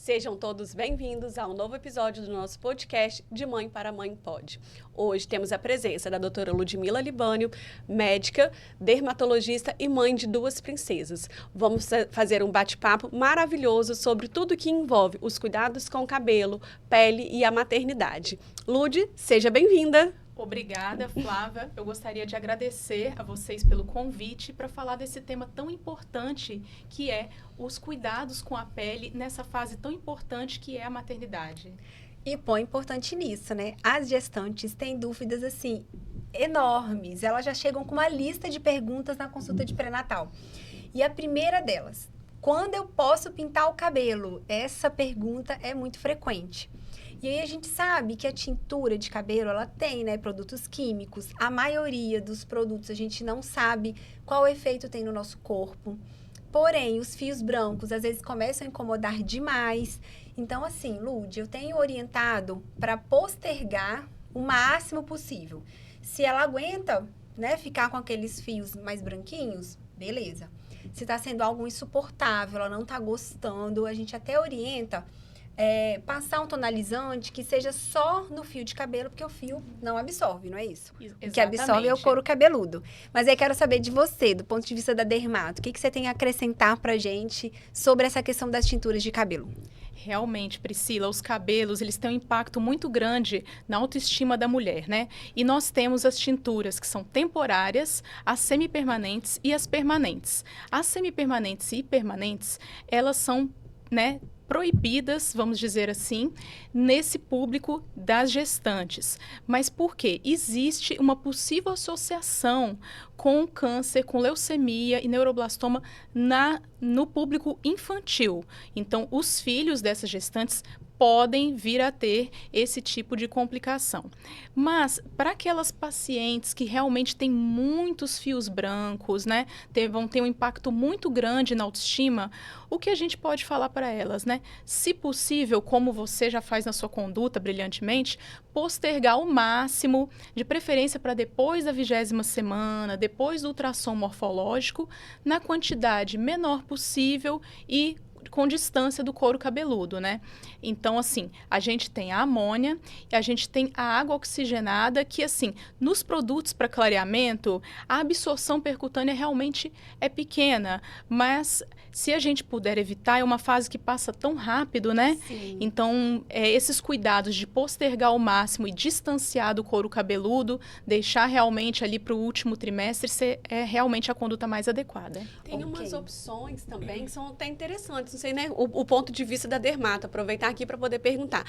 Sejam todos bem-vindos a um novo episódio do nosso podcast De Mãe para Mãe Pode. Hoje temos a presença da doutora Ludmila Libânio, médica, dermatologista e mãe de duas princesas. Vamos fazer um bate-papo maravilhoso sobre tudo que envolve os cuidados com o cabelo, pele e a maternidade. Lud, seja bem-vinda! Obrigada, Flávia. Eu gostaria de agradecer a vocês pelo convite para falar desse tema tão importante que é os cuidados com a pele nessa fase tão importante que é a maternidade. E põe importante nisso, né? As gestantes têm dúvidas, assim, enormes. Elas já chegam com uma lista de perguntas na consulta de pré-natal. E a primeira delas, quando eu posso pintar o cabelo? Essa pergunta é muito frequente. E aí a gente sabe que a tintura de cabelo, ela tem, né, produtos químicos. A maioria dos produtos a gente não sabe qual efeito tem no nosso corpo. Porém, os fios brancos às vezes começam a incomodar demais. Então, assim, Lud, eu tenho orientado para postergar o máximo possível. Se ela aguenta, né, ficar com aqueles fios mais branquinhos, beleza. Se está sendo algo insuportável, ela não está gostando, a gente até orienta passar um tonalizante que seja só no fio de cabelo, porque o fio não absorve, não é isso? Exatamente. O que absorve é o couro cabeludo. Mas aí quero saber de você, do ponto de vista da dermato, o que você tem a acrescentar pra gente sobre essa questão das tinturas de cabelo? Realmente, Priscila, os cabelos, eles têm um impacto muito grande na autoestima da mulher, né? E nós temos as tinturas que são temporárias, as semipermanentes e as permanentes. As semipermanentes e permanentes, elas são, né, proibidas, vamos dizer assim, nesse público das gestantes. Mas por quê? Existe uma possível associação com câncer, com leucemia e neuroblastoma no público infantil. Então, os filhos dessas gestantes podem vir a ter esse tipo de complicação. Mas, para aquelas pacientes que realmente têm muitos fios brancos, né, vão ter um impacto muito grande na autoestima, o que a gente pode falar para elas, né? Se possível, como você já faz na sua conduta brilhantemente, postergar ao máximo, de preferência para depois da 20ª semana, depois do ultrassom morfológico, na quantidade menor possível e com distância do couro cabeludo, né? Então, assim, a gente tem a amônia e a gente tem a água oxigenada, que, assim, nos produtos para clareamento, a absorção percutânea realmente é pequena, mas se a gente puder evitar, é uma fase que passa tão rápido, né? Sim. Então, esses cuidados de postergar ao máximo e distanciar do couro cabeludo, deixar realmente ali para o último trimestre, é realmente a conduta mais adequada. Tem umas opções também que são até interessantes, não sei, né? O ponto de vista da dermato, aproveitar aqui para poder perguntar.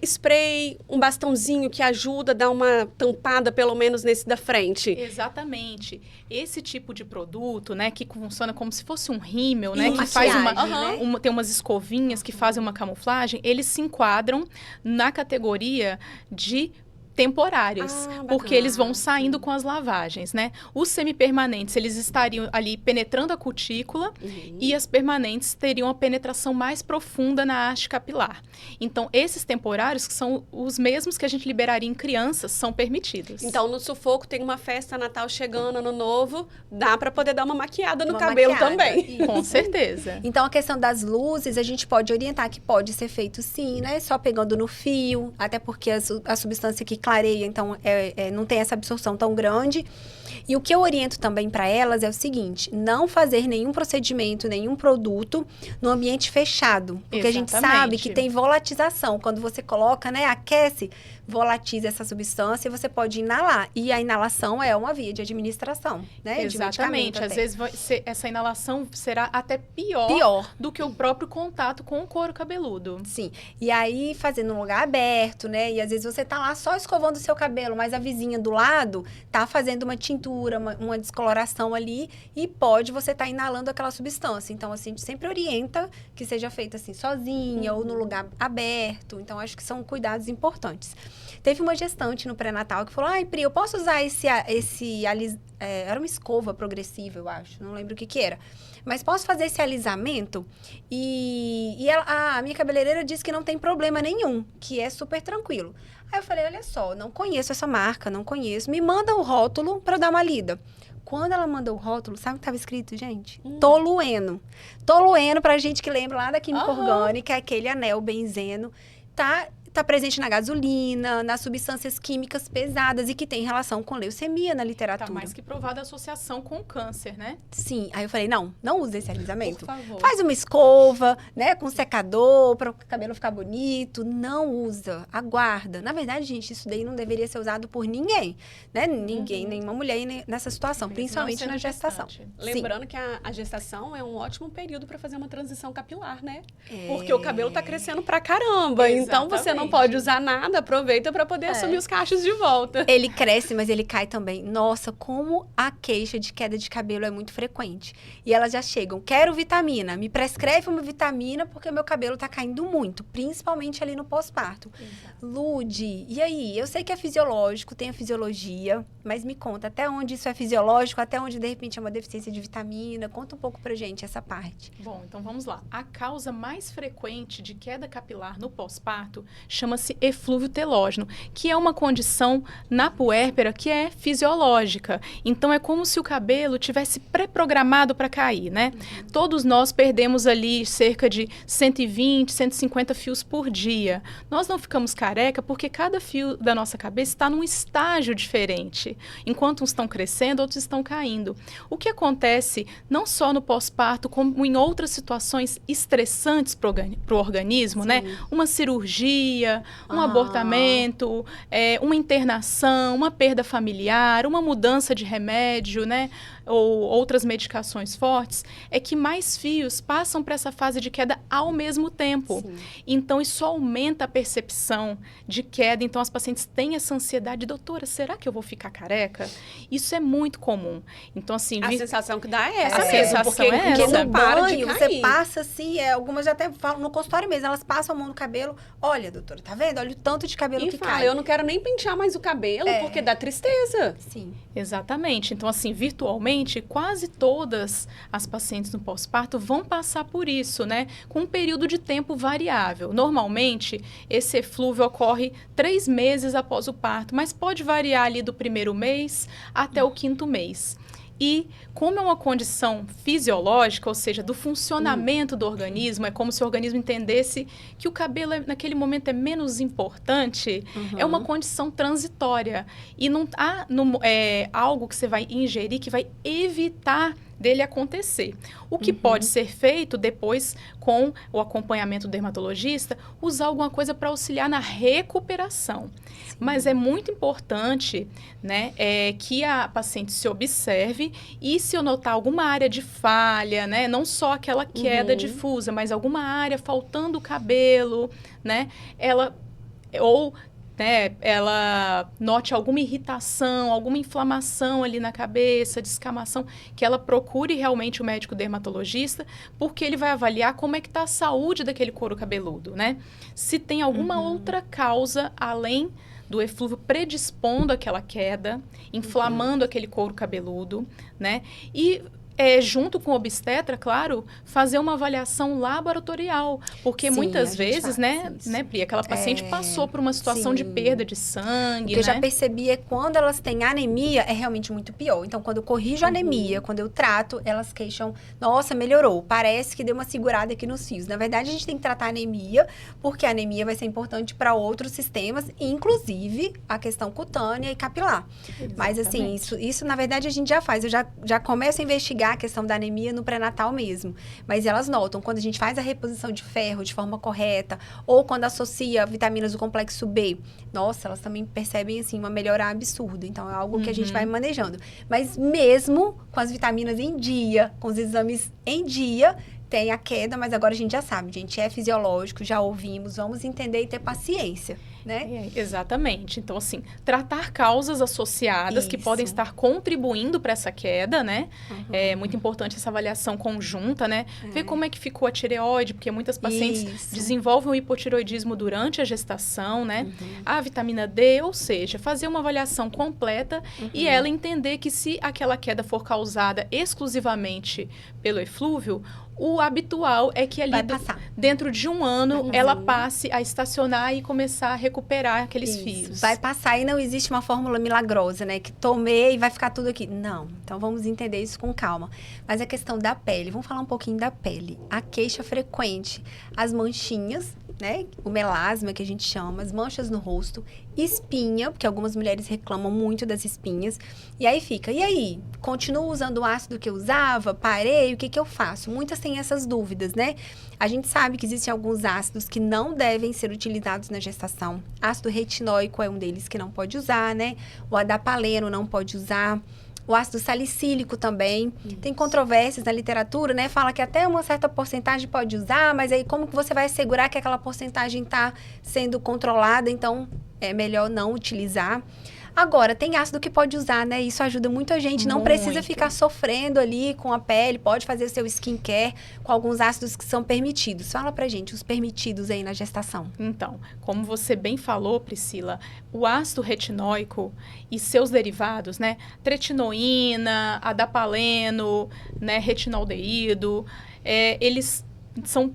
Spray, um bastãozinho que ajuda a dar uma tampada, pelo menos nesse da frente. Exatamente. Esse tipo de produto, né, que funciona como se fosse um rímel, né, E que faz maquiagem, tem umas escovinhas que fazem uma camuflagem, eles se enquadram na categoria de temporários, porque eles vão saindo com as lavagens, né? Os semipermanentes, eles estariam ali penetrando a cutícula e as permanentes teriam a penetração mais profunda na haste capilar. Então, esses temporários, que são os mesmos que a gente liberaria em crianças, são permitidos. Então, no sufoco, tem uma festa Natal chegando, Ano Novo, dá para poder dar uma maquiada no cabelo também. Isso. Com certeza. Então, a questão das luzes, a gente pode orientar que pode ser feito sim, né? Só pegando no fio, até porque a substância que clareia, então, não tem essa absorção tão grande. E o que eu oriento também para elas é o seguinte, não fazer nenhum procedimento, nenhum produto no ambiente fechado. Porque a gente sabe que tem volatização. Quando você coloca, né, aquece, volatiza essa substância e você pode inalar. E a inalação é uma via de administração, né? Exatamente. Às vezes essa inalação será até pior do que o próprio contato com o couro cabeludo. Sim. E aí, fazendo um lugar aberto, né? E às vezes você tá lá só escovando o seu cabelo, mas a vizinha do lado tá fazendo uma tintura, uma descoloração ali e você tá inalando aquela substância. Então, assim, a gente sempre orienta que seja feito assim, sozinha ou no lugar aberto. Então, acho que são cuidados importantes. Teve uma gestante no pré-natal que falou, ai, Pri, eu posso usar era uma escova progressiva, eu acho, não lembro o que era. Mas posso fazer esse alisamento? E a minha cabeleireira disse que não tem problema nenhum, que é super tranquilo. Aí eu falei, olha só, não conheço essa marca, não conheço. Me manda o rótulo para dar uma lida. Quando ela mandou o rótulo, sabe o que estava escrito, gente? Tolueno. Tolueno, pra gente que lembra lá da química orgânica, aquele anel benzeno, tá presente na gasolina, nas substâncias químicas pesadas e que tem relação com leucemia na literatura. Tá mais que provada a associação com o câncer, né? Sim. Aí eu falei, não usa esse alisamento. Por favor. Faz uma escova, né, com secador, para o cabelo ficar bonito. Não usa, aguarda. Na verdade, gente, isso daí não deveria ser usado por ninguém, né? Ninguém, nenhuma mulher nessa situação, principalmente na gestação. Lembrando que a gestação é um ótimo período para fazer uma transição capilar, né? Porque o cabelo tá crescendo pra caramba. Então, você não pode usar nada, aproveita para poder assumir os cachos de volta. Ele cresce, mas ele cai também. Nossa, como a queixa de queda de cabelo é muito frequente. E elas já chegam, quero vitamina, me prescreve uma vitamina porque meu cabelo tá caindo muito, principalmente ali no pós-parto. Lude, e aí? Eu sei que é fisiológico, tem a fisiologia, mas me conta, até onde isso é fisiológico, até onde de repente é uma deficiência de vitamina? Conta um pouco pra gente essa parte. Bom, então vamos lá. A causa mais frequente de queda capilar no pós-parto chama-se eflúvio telógeno, que é uma condição na puérpera que é fisiológica. Então, é como se o cabelo tivesse pré-programado para cair, né? Todos nós perdemos ali cerca de 120, 150 fios por dia. Nós não ficamos careca porque cada fio da nossa cabeça está num estágio diferente. Enquanto uns estão crescendo, outros estão caindo. O que acontece não só no pós-parto, como em outras situações estressantes para o organismo, né? Uma cirurgia, um abortamento, uma internação, uma perda familiar, uma mudança de remédio, né? Ou outras medicações fortes, é que mais fios passam para essa fase de queda ao mesmo tempo. Sim. Então, isso aumenta a percepção de queda. Então, as pacientes têm essa ansiedade. Doutora, será que eu vou ficar careca? Isso é muito comum. Então, assim... A sensação que dá é essa A mesmo, sensação porque é essa. Porque não no para de banho, cair. você passa assim, algumas já até falam, no consultório mesmo, elas passam a mão no cabelo. Olha, doutora, tá vendo? Olha o tanto de cabelo E que fala, cai. eu não quero nem pentear mais o cabelo, porque dá tristeza. Sim. Exatamente. Então, assim, virtualmente, quase todas as pacientes no pós-parto vão passar por isso, né? Com um período de tempo variável. Normalmente, esse eflúvio ocorre 3 meses após o parto, mas pode variar ali do primeiro mês até o 5º mês. E como é uma condição fisiológica, ou seja, do funcionamento do organismo, é como se o organismo entendesse que o cabelo naquele momento é menos importante, é uma condição transitória. E não há algo que você vai ingerir que vai evitar dele acontecer. O que pode ser feito depois, com o acompanhamento do dermatologista, usar alguma coisa para auxiliar na recuperação. Sim. Mas é muito importante, né, que a paciente se observe e se eu notar alguma área de falha, né, não só aquela queda difusa, mas alguma área faltando o cabelo, né, ela note alguma irritação, alguma inflamação ali na cabeça, descamação, que ela procure realmente o médico dermatologista, porque ele vai avaliar como é que está a saúde daquele couro cabeludo, né? Se tem alguma outra causa além do eflúvio predispondo aquela queda, inflamando aquele couro cabeludo, né? E junto com o obstetra, claro, fazer uma avaliação laboratorial. Porque muitas vezes, né, Pri, aquela paciente passou por uma situação de perda de sangue, O que eu já percebi é que quando elas têm anemia, é realmente muito pior. Então, quando eu corrijo a anemia, quando eu trato, elas queixam, nossa, melhorou, parece que deu uma segurada aqui nos fios. Na verdade, a gente tem que tratar a anemia, porque a anemia vai ser importante para outros sistemas, inclusive a questão cutânea e capilar. Exatamente. Mas, assim, isso na verdade, a gente já faz. Eu já começo a investigar a questão da anemia no pré-natal mesmo. Mas elas notam, quando a gente faz a reposição de ferro de forma correta, ou quando associa vitaminas do complexo B, nossa, elas também percebem, assim, uma melhora absurda. Então, é algo que a gente vai manejando. Mas mesmo com as vitaminas em dia, com os exames em dia, tem a queda, mas agora a gente já sabe, gente, é fisiológico, já ouvimos, vamos entender e ter paciência, né? Exatamente. Então, assim, tratar causas associadas que podem estar contribuindo para essa queda, né? É muito importante essa avaliação conjunta, né? Ver como é que ficou a tireoide, porque muitas pacientes desenvolvem o hipotireoidismo durante a gestação, né? A vitamina D, ou seja, fazer uma avaliação completa e ela entender que se aquela queda for causada exclusivamente pelo eflúvio, O habitual é que ali Vai passar. dentro de um ano ela passe a estacionar e começar a recuperar aqueles fios. Vai passar e não existe uma fórmula milagrosa, né? Que tomei e vai ficar tudo aqui. Não. Então vamos entender isso com calma. Mas a questão da pele, vamos falar um pouquinho da pele. A queixa frequente, as manchinhas, né? O melasma que a gente chama, as manchas no rosto, espinha, porque algumas mulheres reclamam muito das espinhas. E aí fica, e aí? Continuo usando o ácido que eu usava? Parei? O que eu faço? Muitas têm essas dúvidas, né? A gente sabe que existem alguns ácidos que não devem ser utilizados na gestação. Ácido retinóico é um deles que não pode usar, né? O adapaleno não pode usar. O ácido salicílico também. Isso. Tem controvérsias na literatura, né? Fala que até uma certa porcentagem pode usar, mas aí como que você vai assegurar que aquela porcentagem está sendo controlada? Então, é melhor não utilizar. Agora, tem ácido que pode usar, né? Isso ajuda muito a gente. Não precisa ficar sofrendo ali com a pele. Pode fazer seu skincare com alguns ácidos que são permitidos. Fala pra gente os permitidos aí na gestação. Então, como você bem falou, Priscila, o ácido retinóico e seus derivados, né? Tretinoína, adapaleno, né? Retinaldeído, eles são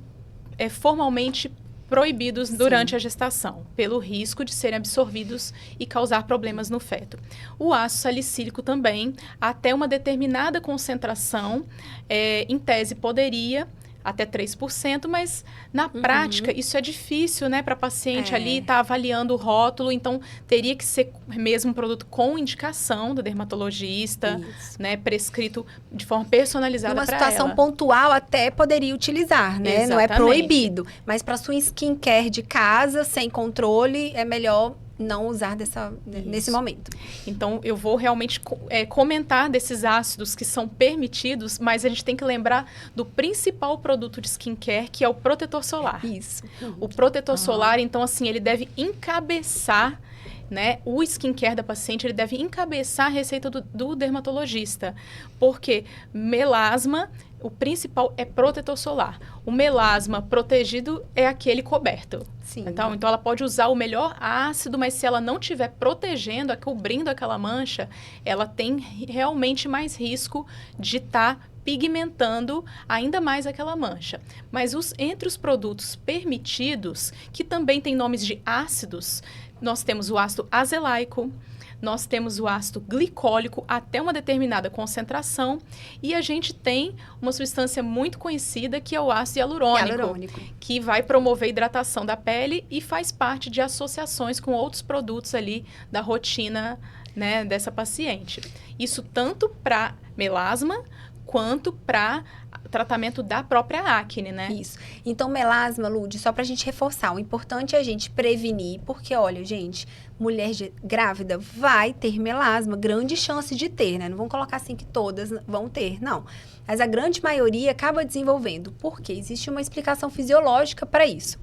formalmente proibidos durante a gestação, pelo risco de serem absorvidos e causar problemas no feto. O ácido salicílico também, até uma determinada concentração, em tese poderia até 3%, mas na prática isso é difícil, né, para a paciente ali estar avaliando o rótulo, então teria que ser mesmo um produto com indicação do dermatologista, né, prescrito de forma personalizada para ela. Numa situação pontual até poderia utilizar, né? Exatamente. Não é proibido, mas para sua skincare de casa, sem controle, é melhor não usar nesse momento. Então, eu vou realmente comentar desses ácidos que são permitidos, mas a gente tem que lembrar do principal produto de skincare, que é o protetor solar. Isso. O protetor solar, então, assim, ele deve encabeçar, né, o skincare da paciente, ele deve encabeçar a receita do dermatologista, porque melasma, o principal é protetor solar. O melasma protegido é aquele coberto. Sim. Então ela pode usar o melhor ácido, mas se ela não estiver protegendo, cobrindo aquela mancha, ela tem realmente mais risco de estar pigmentando ainda mais aquela mancha. Mas entre os produtos permitidos, que também tem nomes de ácidos, nós temos o ácido azelaico, nós temos o ácido glicólico até uma determinada concentração e a gente tem uma substância muito conhecida que é o ácido hialurônico, que vai promover a hidratação da pele e faz parte de associações com outros produtos ali da rotina, né, dessa paciente. Isso tanto para melasma quanto para tratamento da própria acne, né? Isso. Então, melasma, Lud, só pra gente reforçar, o importante é a gente prevenir, porque, olha, gente, mulher grávida vai ter melasma, grande chance de ter, né? Não vamos colocar assim que todas vão ter, não. Mas a grande maioria acaba desenvolvendo, porque existe uma explicação fisiológica para isso.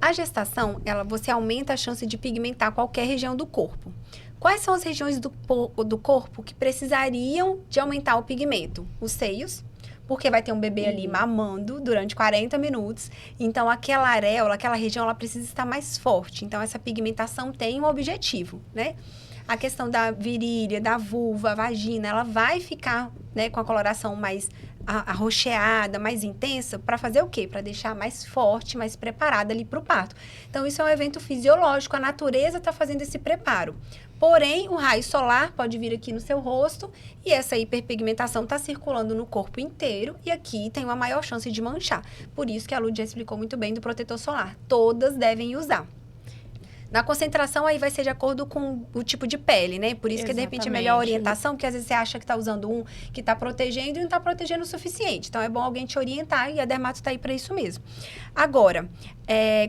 A gestação, você aumenta a chance de pigmentar qualquer região do corpo. Quais são as regiões do corpo que precisariam de aumentar o pigmento? Os seios, porque vai ter um bebê ali mamando durante 40 minutos. Então, aquela areola, aquela região, ela precisa estar mais forte. Então, essa pigmentação tem um objetivo, né? A questão da virilha, da vulva, vagina, ela vai ficar, né, com a coloração mais arroxeada, mais intensa, para fazer o quê? Para deixar mais forte, mais preparada ali para o parto. Então, isso é um evento fisiológico, a natureza está fazendo esse preparo. Porém, o raio solar pode vir aqui no seu rosto e essa hiperpigmentação está circulando no corpo inteiro e aqui tem uma maior chance de manchar. Por isso que a Lud já explicou muito bem do protetor solar. Todas devem usar. Na concentração, aí vai ser de acordo com o tipo de pele, né? Por isso que, de repente, é melhor a orientação, porque às vezes você acha que está usando um que está protegendo e não está protegendo o suficiente. Então, é bom alguém te orientar e a dermato está aí para isso mesmo. Agora,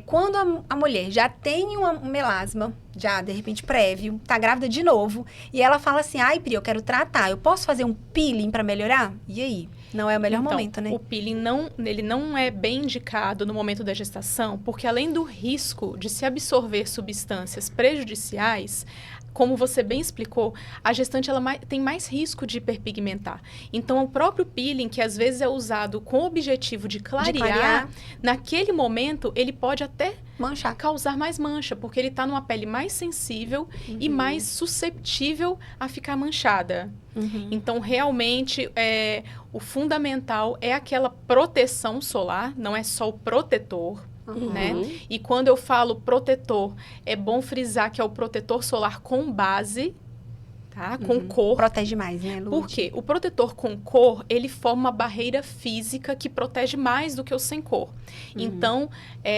quando a mulher já tem um melasma, já, de repente, prévio, tá grávida de novo, e ela fala assim, ai, Pri, eu quero tratar, eu posso fazer um peeling para melhorar? E aí? Não é o melhor momento, né? O peeling ele não é bem indicado no momento da gestação, porque além do risco de se absorver substâncias prejudiciais, como você bem explicou, a gestante ela tem mais risco de hiperpigmentar. Então, o próprio peeling, que às vezes é usado com o objetivo de clarear, naquele momento, ele pode até manchar, causar mais mancha, porque ele está numa pele mais sensível e mais susceptível a ficar manchada. Então, realmente, o fundamental é aquela proteção solar, não é só o protetor. Né? E quando eu falo protetor, é bom frisar que é o protetor solar com base, tá? Com cor. Protege mais, né, Lud? Por quê? O protetor com cor, ele forma uma barreira física que protege mais do que o sem cor. Então,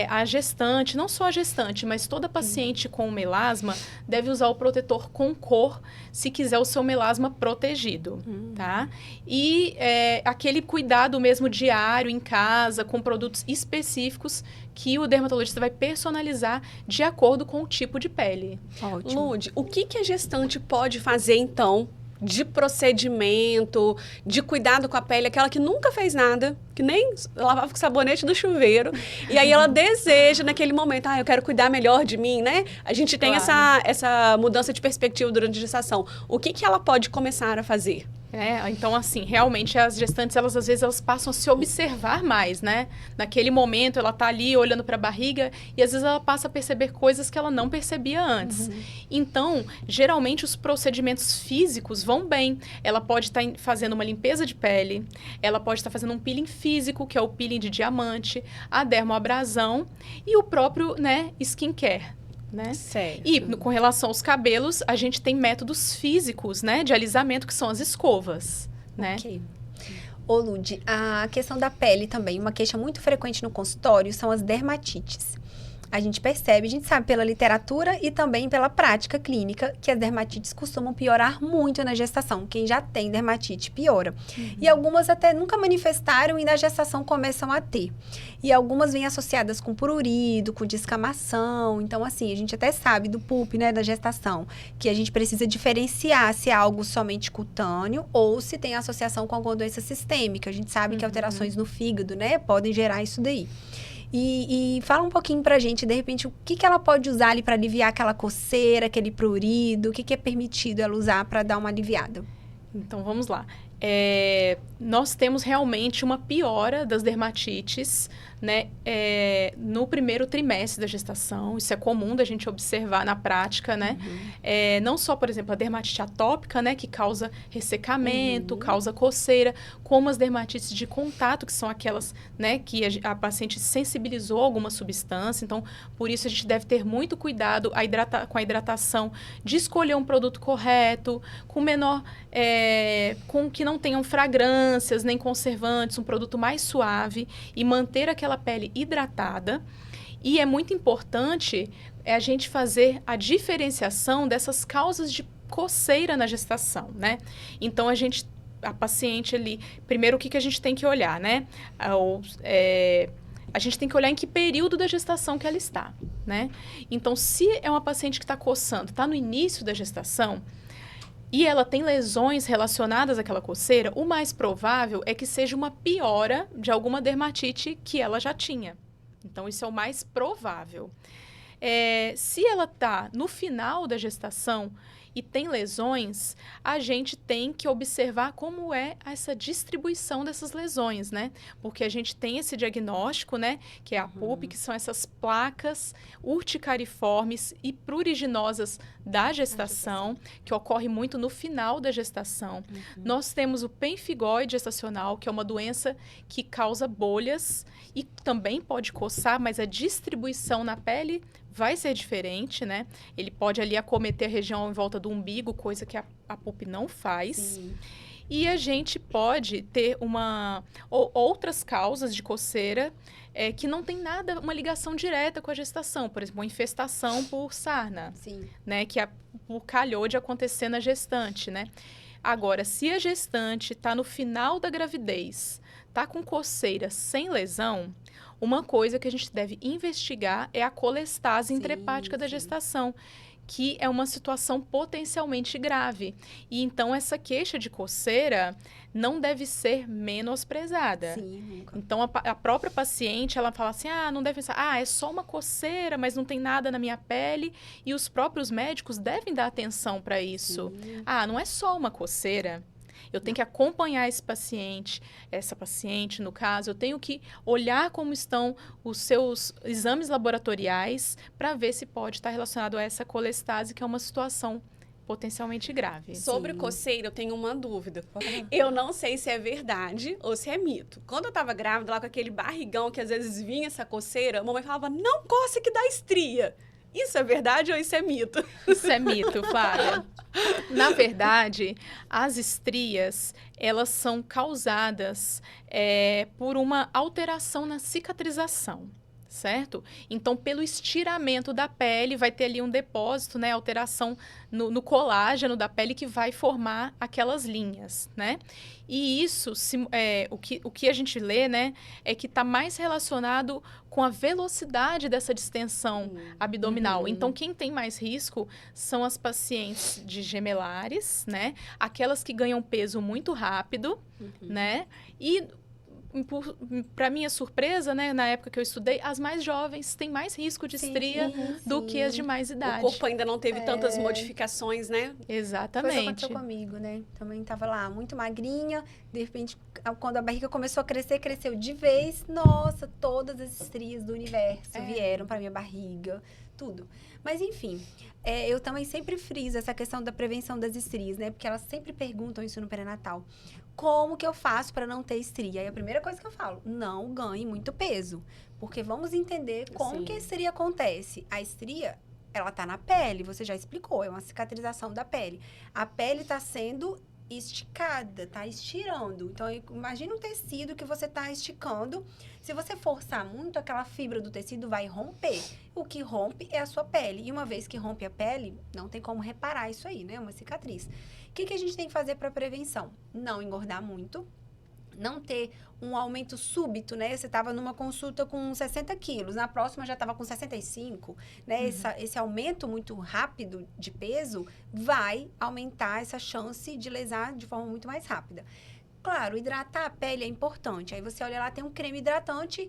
a gestante, não só a gestante, mas toda paciente com melasma deve usar o protetor com cor se quiser o seu melasma protegido, tá? E aquele cuidado mesmo diário em casa, com produtos específicos que o dermatologista vai personalizar de acordo com o tipo de pele. Ótimo. Lud, o que a gestante pode fazer, então, de procedimento, de cuidado com a pele, aquela que nunca fez nada, que nem lavava com sabonete do chuveiro, e aí ela deseja naquele momento, eu quero cuidar melhor de mim, né? A gente tem essa mudança de perspectiva durante a gestação. O que ela pode começar a fazer? Então, assim, realmente as gestantes, às vezes, elas passam a se observar mais, né? Naquele momento, ela tá ali olhando para a barriga e, às vezes, ela passa a perceber coisas que ela não percebia antes. Então, geralmente, os procedimentos físicos vão bem. Ela pode estar fazendo uma limpeza de pele, ela pode estar fazendo um peeling físico, que é o peeling de diamante, a dermoabrasão e o próprio, skincare. Né? Certo. E com relação aos cabelos, a gente tem métodos físicos, né, de alisamento, que são as escovas, né? Ok. Ô, Lud, a questão da pele também, uma queixa muito frequente no consultório são as dermatites. A gente percebe, a gente sabe pela literatura e também pela prática clínica que as dermatites costumam piorar muito na gestação. Quem já tem dermatite piora. E algumas até nunca manifestaram e na gestação começam a ter. E algumas vêm associadas com prurido, com descamação. Então, assim, a gente até sabe do PUP, né, da gestação, que a gente precisa diferenciar se é algo somente cutâneo ou se tem associação com alguma doença sistêmica. A gente sabe que alterações no fígado, né, podem gerar isso daí. E fala um pouquinho pra gente, de repente, o que ela pode usar ali para aliviar aquela coceira, aquele prurido, o que é permitido ela usar para dar uma aliviada? Então, vamos lá. Nós temos realmente uma piora das dermatites, né, no primeiro trimestre da gestação. Isso é comum da gente observar na prática, né? Não só, por exemplo, a dermatite atópica, né, que causa ressecamento, causa coceira, como as dermatites de contato, que são aquelas, né, que a paciente sensibilizou a alguma substância. Então, por isso a gente deve ter muito cuidado com a hidratação, de escolher um produto correto, com menor, com que não tenham fragrâncias nem conservantes, um produto mais suave e manter aquela pele hidratada. E é muito importante a gente fazer a diferenciação dessas causas de coceira na gestação, né? Então, a paciente ali, primeiro o que a gente tem que olhar, né? A gente tem que olhar em que período da gestação que ela está, né? Então, se é uma paciente que está coçando, está no início da gestação, e ela tem lesões relacionadas àquela coceira, o mais provável é que seja uma piora de alguma dermatite que ela já tinha. Então, isso é o mais provável. Se ela está no final da gestação e tem lesões, a gente tem que observar como é essa distribuição dessas lesões, né? Porque a gente tem esse diagnóstico, né? Que é a PUP, que são essas placas urticariformes e pruriginosas da gestação, que ocorre muito no final da gestação. Nós temos o pemphigoide gestacional, que é uma doença que causa bolhas e também pode coçar, mas a distribuição na pele vai ser diferente, né? Ele pode ali acometer a região em volta do umbigo, coisa que a PUP não faz. Sim. E a gente pode ter outras causas de coceira que não tem uma ligação direta com a gestação. Por exemplo, uma infestação por sarna, né? Que calhou de acontecer na gestante, né? Agora, se a gestante está no final da gravidez, está com coceira sem lesão, uma coisa que a gente deve investigar é a colestase intrahepática da gestação, que é uma situação potencialmente grave. E então essa queixa de coceira não deve ser menosprezada. Sim, nunca. Então a própria paciente, ela fala assim, não deve pensar, é só uma coceira, mas não tem nada na minha pele. E os próprios médicos devem dar atenção para isso. Sim. Não é só uma coceira. Eu tenho que acompanhar essa paciente, no caso, eu tenho que olhar como estão os seus exames laboratoriais para ver se pode estar relacionado a essa colestase, que é uma situação potencialmente grave. Sobre coceira, eu tenho uma dúvida. Eu não sei se é verdade ou se é mito. Quando eu tava grávida, lá com aquele barrigão que às vezes vinha essa coceira, a mamãe falava, não coce que dá estria. Isso é verdade ou isso é mito? Isso é mito, Flávia. Na verdade, as estrias, elas são causadas por uma alteração na cicatrização, certo? Então, pelo estiramento da pele, vai ter ali um depósito, né? Alteração no colágeno da pele que vai formar aquelas linhas, né? E isso, o que a gente lê, né? É que está mais relacionado com a velocidade dessa distensão abdominal. Então, quem tem mais risco são as pacientes de gemelares, né? Aquelas que ganham peso muito rápido, né? E para minha surpresa, né, na época que eu estudei, as mais jovens têm mais risco de estria do que as de mais idade. O corpo ainda não teve tantas modificações, né? Exatamente. Foi o que aconteceu comigo, né? Também tava lá muito magrinha, de repente, quando a barriga começou a crescer, cresceu de vez. Nossa, todas as estrias do universo vieram para minha barriga, tudo. Mas, enfim, eu também sempre friso essa questão da prevenção das estrias, né? Porque elas sempre perguntam isso no pré-natal. Como que eu faço para não ter estria? E a primeira coisa que eu falo, não ganhe muito peso. Porque vamos entender como que a estria acontece. A estria, ela tá na pele, você já explicou, é uma cicatrização da pele. A pele tá sendo esticada, tá estirando. Então, imagina um tecido que você tá esticando. Se você forçar muito, aquela fibra do tecido vai romper. O que rompe é a sua pele. E uma vez que rompe a pele, não tem como reparar isso aí, né? É uma cicatriz. O que a gente tem que fazer para prevenção? Não engordar muito. Não ter um aumento súbito, né? Você estava numa consulta com 60 quilos, na próxima já estava com 65, né? Esse aumento muito rápido de peso vai aumentar essa chance de lesar de forma muito mais rápida. Claro, hidratar a pele é importante. Aí você olha lá, tem um creme hidratante,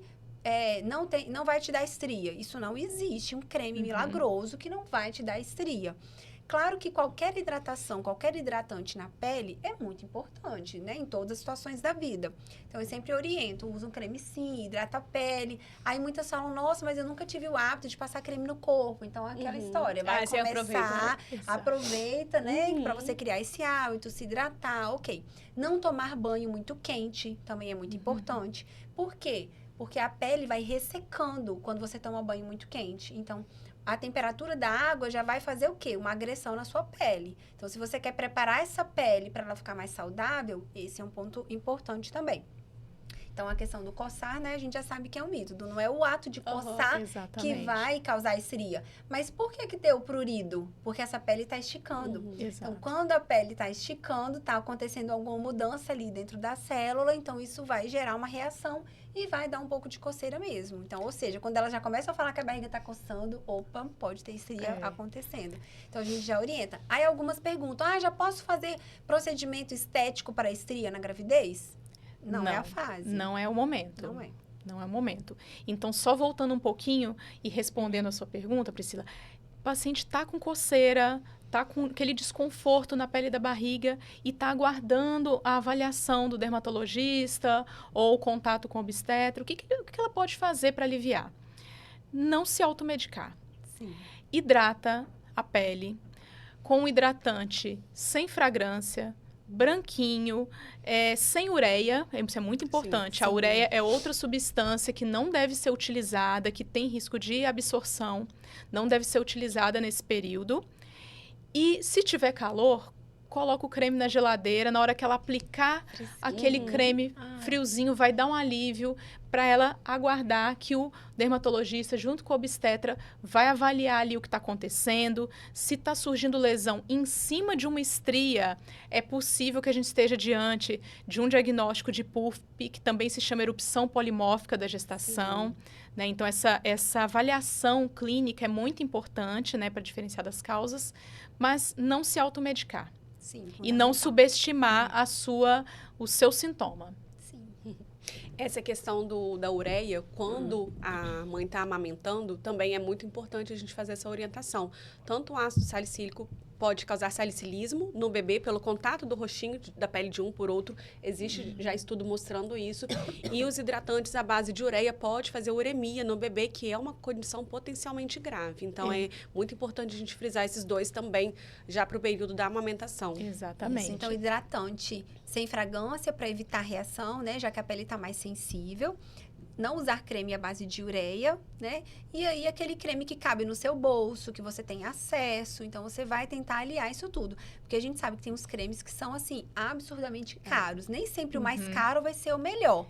não vai te dar estria. Isso não existe, um creme milagroso que não vai te dar estria. Claro que qualquer hidratação, qualquer hidratante na pele é muito importante, né? Em todas as situações da vida. Então, eu sempre oriento, usa um creme sim, hidrata a pele. Aí muitas falam, nossa, mas eu nunca tive o hábito de passar creme no corpo. Então, é aquela história, vai começar, aproveita, né? Pra você criar esse hábito, se hidratar, ok. Não tomar banho muito quente também é muito importante. Por quê? Porque a pele vai ressecando quando você toma banho muito quente. Então, a temperatura da água já vai fazer o quê? Uma agressão na sua pele. Então, se você quer preparar essa pele para ela ficar mais saudável, esse é um ponto importante também. Então, a questão do coçar, né? A gente já sabe que é um mito. Não é o ato de coçar que vai causar estria. Mas por que deu prurido? Porque essa pele está esticando. Então, quando a pele está esticando, está acontecendo alguma mudança ali dentro da célula. Então, isso vai gerar uma reação e vai dar um pouco de coceira mesmo. Então, ou seja, quando ela já começa a falar que a barriga está coçando, opa, pode ter estria acontecendo. Então, a gente já orienta. Aí, algumas perguntam, já posso fazer procedimento estético para estria na gravidez? Não é a fase. Não é o momento. Não é o momento. Então, só voltando um pouquinho e respondendo a sua pergunta, Priscila, o paciente está com coceira, está com aquele desconforto na pele da barriga e está aguardando a avaliação do dermatologista ou o contato com o obstetra. O que ela pode fazer para aliviar? Não se automedicar. Sim. Hidrata a pele com um hidratante sem fragrância, branquinho, sem ureia, isso é muito importante. Sim. A ureia é outra substância que não deve ser utilizada, que tem risco de absorção, não deve ser utilizada nesse período. E se tiver calor, coloca o creme na geladeira, na hora que ela aplicar aquele creme friozinho, vai dar um alívio para ela aguardar que o dermatologista, junto com o obstetra, vai avaliar ali o que está acontecendo. Se está surgindo lesão em cima de uma estria, é possível que a gente esteja diante de um diagnóstico de PUF, que também se chama erupção polimórfica da gestação. Né? Então, essa avaliação clínica é muito importante, né, para diferenciar das causas, mas não se automedicar. Sim, E não subestimar o seu sintoma. Essa questão da ureia, quando a mãe está amamentando, também é muito importante a gente fazer essa orientação. Tanto o ácido salicílico pode causar salicilismo no bebê pelo contato do roxinho da pele de um por outro. Existe já estudo mostrando isso. E os hidratantes à base de ureia pode fazer uremia no bebê, que é uma condição potencialmente grave. Então, é muito importante a gente frisar esses dois também, já para o período da amamentação. Exatamente. Isso, então, hidratante sem fragrância para evitar reação, né? Já que a pele está mais sensível. Não usar creme à base de ureia, né? E aí, aquele creme que cabe no seu bolso, que você tem acesso. Então, você vai tentar aliar isso tudo. Porque a gente sabe que tem uns cremes que são, assim, absurdamente caros. Nem sempre o mais caro vai ser o melhor.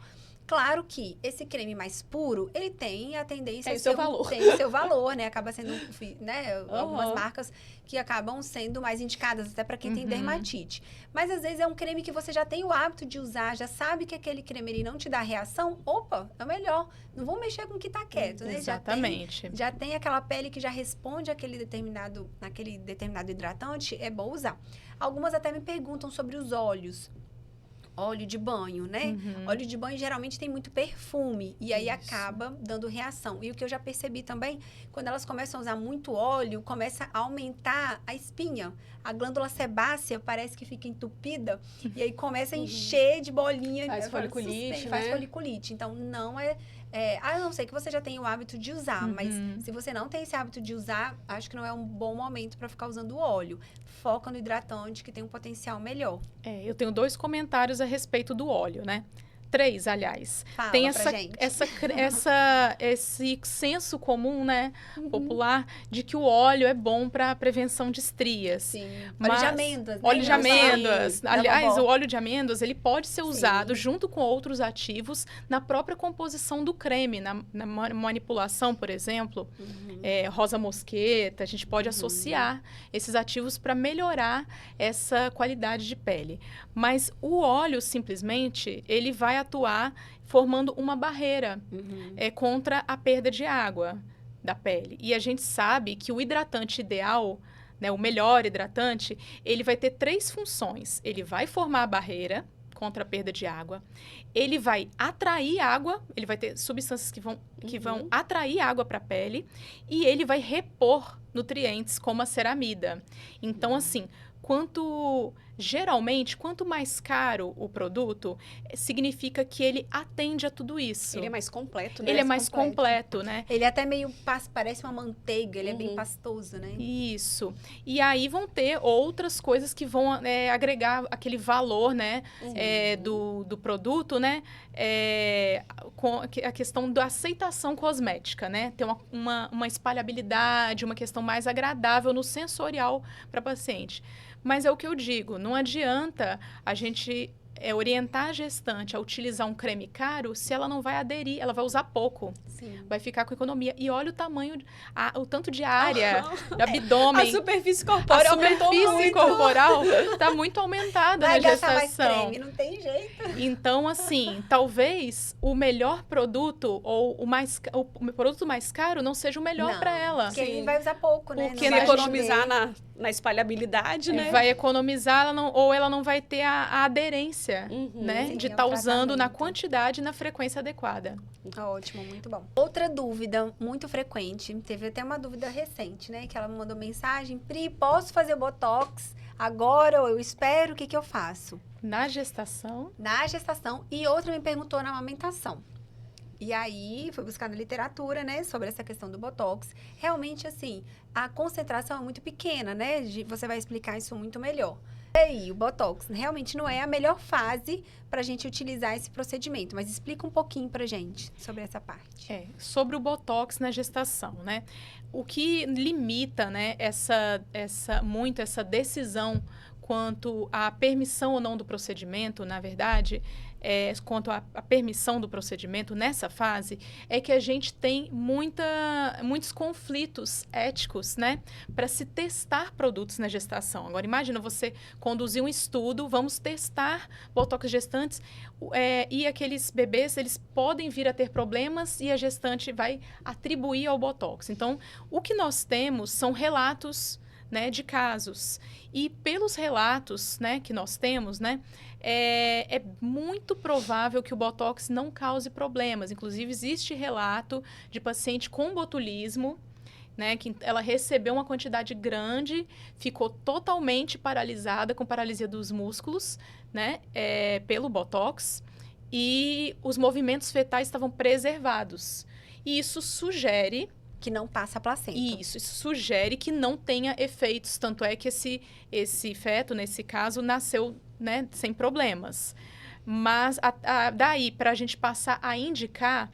Claro que esse creme mais puro, ele tem a tendência... Tem o seu valor. Tem o seu valor, né? Acaba sendo, né? Algumas marcas que acabam sendo mais indicadas, até para quem tem dermatite. Mas, às vezes, é um creme que você já tem o hábito de usar, já sabe que aquele creme ele não te dá reação. Opa, é o melhor. Não vou mexer com o que tá quieto, né? Exatamente. Já tem aquela pele que já responde àquele determinado hidratante, é bom usar. Algumas até me perguntam sobre os óleos. Óleo de banho, né? Óleo de banho geralmente tem muito perfume e aí acaba dando reação. E o que eu já percebi também, quando elas começam a usar muito óleo, começa a aumentar a espinha. A glândula sebácea parece que fica entupida e aí começa a encher de bolinha. Faz foliculite, né? Faz foliculite. Então, não a não ser que você já tenha o hábito de usar, mas se você não tem esse hábito de usar, acho que não é um bom momento para ficar usando esse foca no hidratante, que tem um potencial melhor. Eu tenho 2 comentários a respeito do óleo, né? 3, aliás. Fala tem pra gente. esse senso comum, né, popular, de que o óleo é bom para prevenção de estrias. Sim. Óleo de amêndoas, né? Óleo de amêndoas. Aliás, vovó. o óleo de amêndoas, ele pode ser usado junto com outros ativos na própria composição do creme, na manipulação, por exemplo, rosa mosqueta, a gente pode associar esses ativos para melhorar essa qualidade de pele. Mas o óleo, simplesmente, ele vai atuar formando uma barreira contra a perda de água da pele. E a gente sabe que o hidratante ideal, né, o melhor hidratante, ele vai ter 3 funções. Ele vai formar a barreira contra a perda de água, ele vai atrair água, ele vai ter substâncias que vão atrair água para a pele e ele vai repor nutrientes como a ceramida. Então, assim, geralmente, quanto mais caro o produto, significa que ele atende a tudo isso. Ele é mais completo, né? Ele é mais completo, né? Ele até meio parece uma manteiga, ele é bem pastoso, né? Isso. E aí vão ter outras coisas que vão agregar aquele valor, né, do produto, né? Com a questão da aceitação cosmética, né? Ter uma espalhabilidade, uma questão mais agradável no sensorial para a paciente. Mas é o que eu digo, não adianta a gente orientar a gestante a utilizar um creme caro se ela não vai aderir, ela vai usar pouco. Sim. Vai ficar com economia. E olha o tamanho, o tanto de área, do abdômen. A superfície corporal está muito aumentada vai na gastar gestação. Mais creme, não tem jeito. Então, assim, talvez o melhor produto ou o produto mais caro não seja o melhor para ela. Porque ele vai usar pouco, né? Porque se economizar na espalhabilidade, né? Vai economizar, ela não vai ter a aderência, né? Sim, de estar usando na tratamento. quantidade e na frequência adequada. Ótimo, muito bom. Outra dúvida muito frequente, teve até uma dúvida recente, né? Que ela me mandou mensagem: Pri, posso fazer o Botox agora ou eu espero? O que eu faço? Na gestação? Na gestação. E outra me perguntou na amamentação. E aí, fui buscar na literatura, né, sobre essa questão do Botox. Realmente, assim, a concentração é muito pequena, né? Você vai explicar isso muito melhor. E aí, o Botox realmente não é a melhor fase para a gente utilizar esse procedimento. Mas explica um pouquinho pra gente sobre essa parte. Sobre o Botox na gestação, né? O que limita, né, essa decisão quanto à permissão ou não do procedimento, na verdade, quanto à permissão do procedimento nessa fase, é que a gente tem muitos conflitos éticos, né, para se testar produtos na gestação. Agora, imagina você conduzir um estudo, vamos testar botox gestantes, e aqueles bebês, eles podem vir a ter problemas e a gestante vai atribuir ao botox. Então, o que nós temos são relatos, né, de casos. E pelos relatos, né, que nós temos, né, é muito provável que o botox não cause problemas. Inclusive, existe relato de paciente com botulismo, né, que ela recebeu uma quantidade grande, ficou totalmente paralisada, com paralisia dos músculos, né, pelo botox, e os movimentos fetais estavam preservados. E isso sugere que não passa a placenta. Isso sugere que não tenha efeitos, tanto é que esse feto, nesse caso, nasceu, né, sem problemas. Mas daí, para a gente passar a indicar,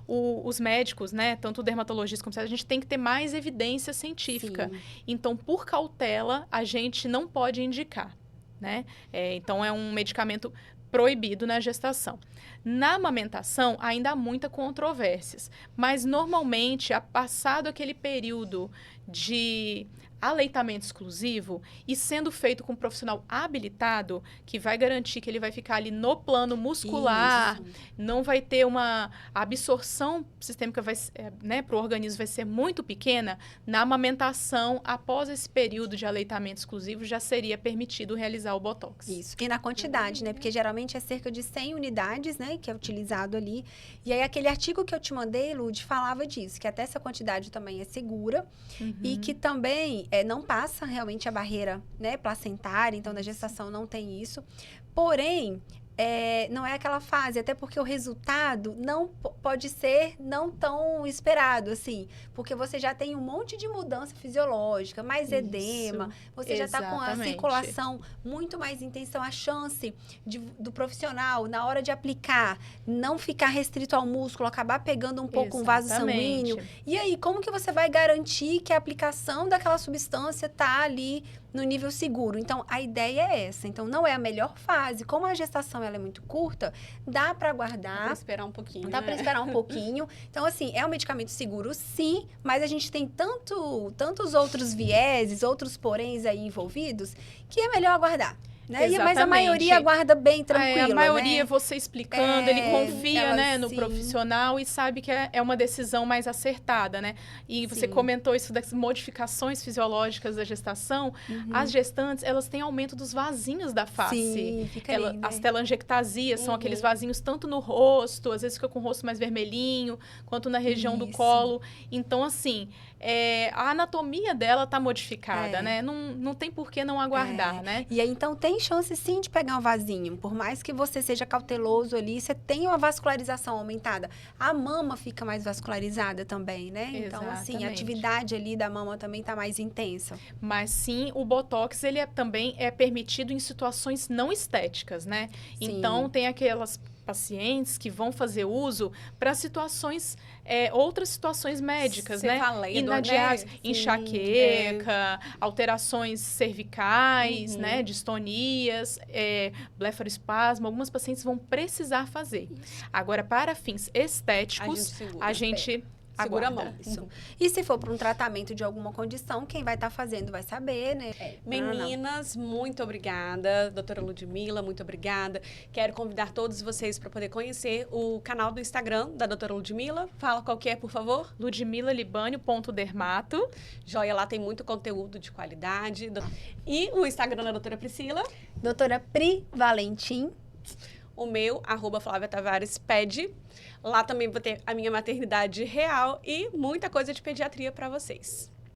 os médicos, né, tanto o dermatologista como a gente tem que ter mais evidência científica. Sim. Então, por cautela, a gente não pode indicar, né? Então, é um medicamento proibido na gestação. Na amamentação, ainda há muitas controvérsias, mas normalmente, passado aquele período de aleitamento exclusivo e sendo feito com um profissional habilitado, que vai garantir que ele vai ficar ali no plano muscular, não vai ter a absorção sistêmica, né, para o organismo vai ser muito pequena, na amamentação, após esse período de aleitamento exclusivo, já seria permitido realizar o botox. Isso. E na quantidade, né? Porque geralmente é cerca de 100 unidades, né? Que é utilizado ali. E aí, aquele artigo que eu te mandei, Lud, falava disso, que até essa quantidade também é segura e que também não passa realmente a barreira, né, placentária, então na gestação não tem isso. Porém, não é aquela fase, até porque o resultado não pode ser não tão esperado, assim, porque você já tem um monte de mudança fisiológica, mais edema, você já está com a circulação muito mais intensa, a chance do profissional, na hora de aplicar, não ficar restrito ao músculo, acabar pegando um pouco um vaso sanguíneo. E aí, como que você vai garantir que a aplicação daquela substância está ali no nível seguro? Então, a ideia é essa. Então, não é a melhor fase. Como a gestação ela é muito curta, dá para aguardar. Dá para esperar um pouquinho. Dá para esperar um pouquinho. Então, assim, é um medicamento seguro, sim, mas a gente tem tantos outros vieses, outros poréns aí envolvidos, que é melhor aguardar. Né? Mas a maioria aguarda bem tranquilo, a maioria, né? Você explicando, ele confia, né, no profissional e sabe que é uma decisão mais acertada, né? E você comentou isso das modificações fisiológicas da gestação. As gestantes, elas têm aumento dos vasinhos da face. Sim, fica ali, né? As telangiectasias são aqueles vasinhos tanto no rosto, às vezes fica com o rosto mais vermelhinho, quanto na região do colo. Então, assim, a anatomia dela tá modificada, né? Não tem por que não aguardar, né? E aí, então, tem chance sim de pegar um vasinho. Por mais que você seja cauteloso ali, você tem uma vascularização aumentada. A mama fica mais vascularizada também, né? Então, assim, a atividade ali da mama também tá mais intensa. Mas sim, o botox, ele também é permitido em situações não estéticas, né? Sim. Então, tem aquelas pacientes que vão fazer uso para situações, outras situações médicas, né? Inadiáveis, enxaqueca, alterações cervicais, né? Distonias, blefaroespasmo. Algumas pacientes vão precisar fazer. Agora, para fins estéticos, a gente segura a mão. Isso. E se for para um tratamento de alguma condição, quem vai estar fazendo vai saber, né? Meninas, muito obrigada. Doutora Ludmila, muito obrigada. Quero convidar todos vocês para poder conhecer o canal do Instagram da doutora Ludmila. Fala qual que é, por favor. ludmilalibânio.dermato. Joia, lá tem muito conteúdo de qualidade. E o Instagram da doutora Priscila. Doutora Pri Valentim. O meu, @FláviaTavaresPed. Lá também vou ter a minha maternidade real e muita coisa de pediatria para vocês.